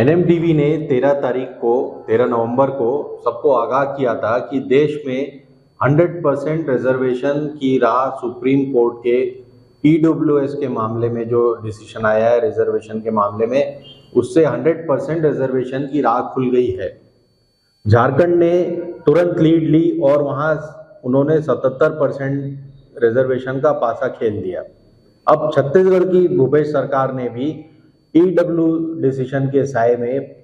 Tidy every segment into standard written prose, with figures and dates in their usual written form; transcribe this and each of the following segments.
एनएमडीबी ने 13 नवंबर को सबको आगाह किया था कि देश में 100% रिजर्वेशन की राह सुप्रीम कोर्ट के ईडब्ल्यूएस के मामले में जो डिसीजन आया है रिजर्वेशन के मामले में, उससे 100% रिजर्वेशन की राह खुल गई है। झारखंड ने तुरंत लीड ली और वहां उन्होंने 77% रिजर्वेशन का पासा खेल दिया। अब छत्तीसगढ़ की भूपेश सरकार ने भी ईडब्ल्यू डिसीजन के साए में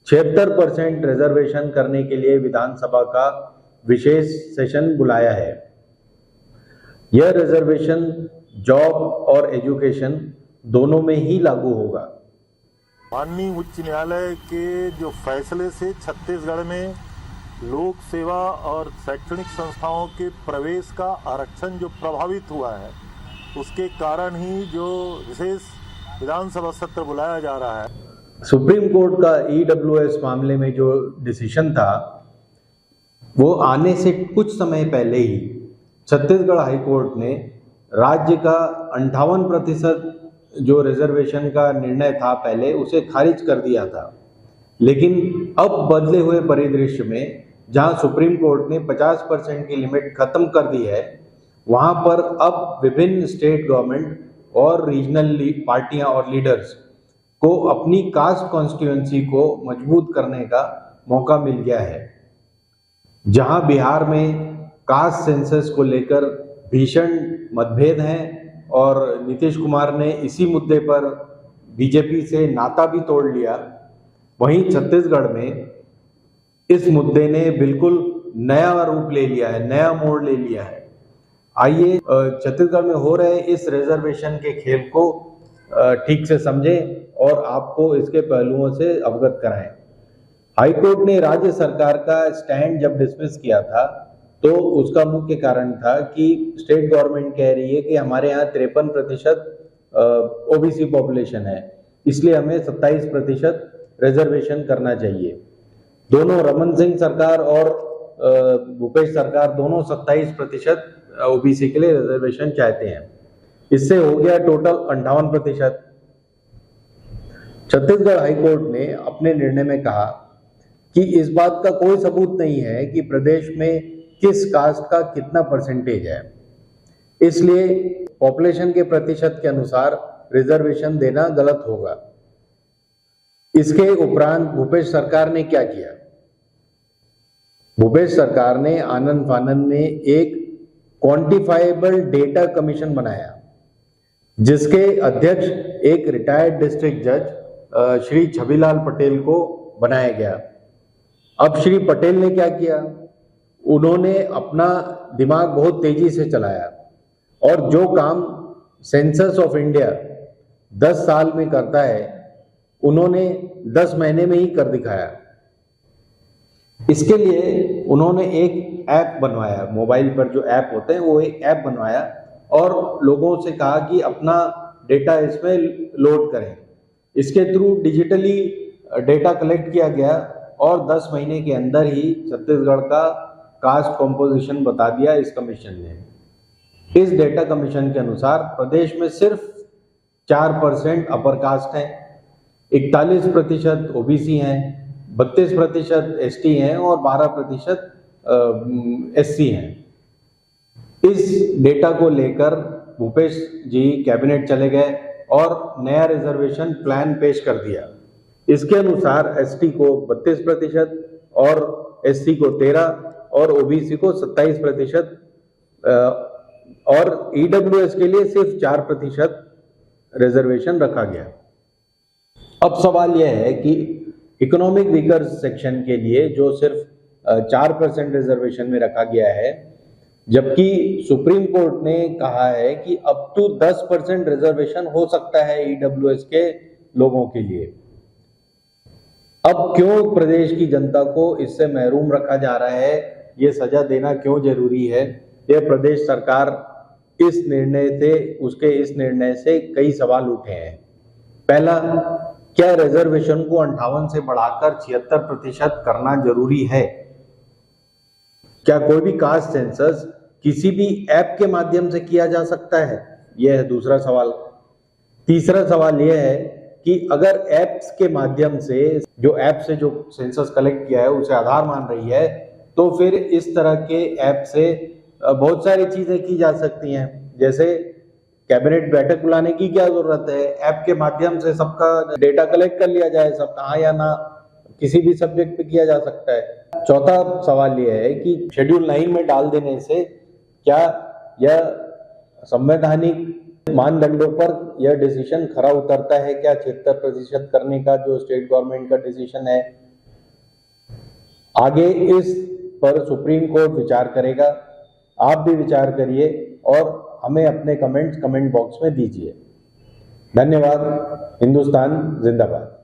76% रिजर्वेशन करने के लिए विधानसभा का विशेष सेशन बुलाया है। यह रिजर्वेशन जॉब और एजुकेशन दोनों में ही लागू होगा। माननीय उच्च न्यायालय के जो फैसले से छत्तीसगढ़ में लोक सेवा और शैक्षणिक संस्थाओं के प्रवेश का आरक्षण जो प्रभावित हुआ है, उसके कारण ही जो विशेष विधानसभा सत्र बुलाया जा रहा है। सुप्रीम कोर्ट का ईडब्ल्यूएस मामले में जो डिसीजन था, वो आने से कुछ समय पहले ही छत्तीसगढ़ हाई कोर्ट ने राज्य का 58% जो रिजर्वेशन का निर्णय था पहले, उसे खारिज कर दिया था। लेकिन अब बदले हुए परिदृश्य में जहां सुप्रीम कोर्ट ने 50% की लिमिट खत्म कर दी है, वहां पर अब विभिन्न स्टेट गवर्नमेंट और रीजनल पार्टियां और लीडर्स को अपनी कास्ट कॉन्स्टिट्यूएंसी को मजबूत करने का मौका मिल गया है। जहां बिहार में कास्ट सेंसस को लेकर भीषण मतभेद हैं और नीतीश कुमार ने इसी मुद्दे पर बीजेपी से नाता भी तोड़ लिया, वहीं छत्तीसगढ़ में इस मुद्दे ने बिल्कुल नया रूप ले लिया है, नया मोड़ ले लिया है। आइए छत्तीसगढ़ में हो रहे इस रिजर्वेशन के खेल को ठीक से समझें और आपको इसके पहलुओं से अवगत कराएं। हाईकोर्ट ने राज्य सरकार का स्टैंड जब डिसमिस किया था, तो उसका मुख्य कारण था कि स्टेट गवर्नमेंट कह रही है कि हमारे यहाँ 53% ओबीसी पॉपुलेशन है, इसलिए हमें 27% रिजर्वेशन करना चाहिए। दोनों रमन सिंह सरकार और भूपेश सरकार दोनों 27% ओबीसी के लिए रिजर्वेशन चाहते हैं। इससे हो गया टोटल 58%। छत्तीसगढ़ हाईकोर्ट ने अपने निर्णय में कहा कि इस बात का कोई सबूत नहीं है कि प्रदेश में किस कास्ट का कितना परसेंटेज है, इसलिए पॉपुलेशन के प्रतिशत के अनुसार रिजर्वेशन देना गलत होगा। इसके उपरांत भूपेश सरकार ने क्या किया? भूपेश सरकार ने आनंद फानंद में एक क्वांटिफाइबल डेटा कमीशन बनाया, जिसके अध्यक्ष एक रिटायर्ड डिस्ट्रिक्ट जज श्री छबिलाल पटेल को बनाया गया। अब श्री पटेल ने क्या किया? उन्होंने अपना दिमाग बहुत तेजी से चलाया और जो काम सेंसस ऑफ इंडिया 10 साल में करता है, उन्होंने 10 महीने में ही कर दिखाया। इसके लिए उन्होंने एक ऐप बनवाया, मोबाइल पर जो ऐप होते हैं वो एक ऐप बनवाया और लोगों से कहा कि अपना डेटा इसमें लोड करें। इसके थ्रू डिजिटली डेटा कलेक्ट किया गया और 10 महीने के अंदर ही छत्तीसगढ़ का कास्ट कॉम्पोजिशन बता दिया इस कमीशन ने। इस डेटा कमीशन के अनुसार प्रदेश में सिर्फ 4% अपर कास्ट हैं, 41% ओबीसी हैं, 32% एसटी हैं और 12% एससी हैं। इस डेटा को लेकर भूपेश जी कैबिनेट चले गए और नया रिजर्वेशन प्लान पेश कर दिया। इसके अनुसार एसटी को 32% और एससी को 13% और ओबीसी को 27% और ईडब्ल्यूएस के लिए सिर्फ 4% रिजर्वेशन रखा गया। अब सवाल यह है कि इकोनॉमिक वीकर सेक्शन के लिए जो सिर्फ 4% रिजर्वेशन में रखा गया है, जबकि सुप्रीम कोर्ट ने कहा है कि अप टू 10% रिजर्वेशन हो सकता है ईडब्ल्यूएस के लोगों के लिए। अब क्यों प्रदेश की जनता को इससे महरूम रखा जा रहा है? ये सजा देना क्यों जरूरी है? ये प्रदेश सरकार इस निर्णय से कई सवाल उठे हैं। पहला, क्या रिजर्वेशन को 58 से बढ़ाकर 76% करना जरूरी है? क्या कोई भी कास्ट सेंसस किसी भी ऐप के माध्यम से किया जा सकता है? यह है दूसरा सवाल। तीसरा सवाल यह है कि अगर एप्स के माध्यम से जो सेंसस कलेक्ट किया है उसे आधार मान रही है, तो फिर इस तरह के ऐप से बहुत सारी चीजें की जा सकती हैं। जैसे कैबिनेट बैठक बुलाने की क्या जरूरत है, ऐप के माध्यम से सबका डेटा कलेक्ट कर लिया जाए, सब कहाँ या ना किसी भी सब्जेक्ट पे किया जा सकता है। चौथा सवाल यह है कि शेड्यूल 9 में डाल देने से क्या यह संवैधानिक मानदंडों पर यह डिसीजन खरा उतरता है क्या? 76% करने का जो स्टेट गवर्नमेंट का डिसीजन है, आगे इस पर सुप्रीम कोर्ट विचार करेगा। आप भी विचार करिए और हमें अपने कमेंट बॉक्स में दीजिए। धन्यवाद। हिंदुस्तान जिंदाबाद।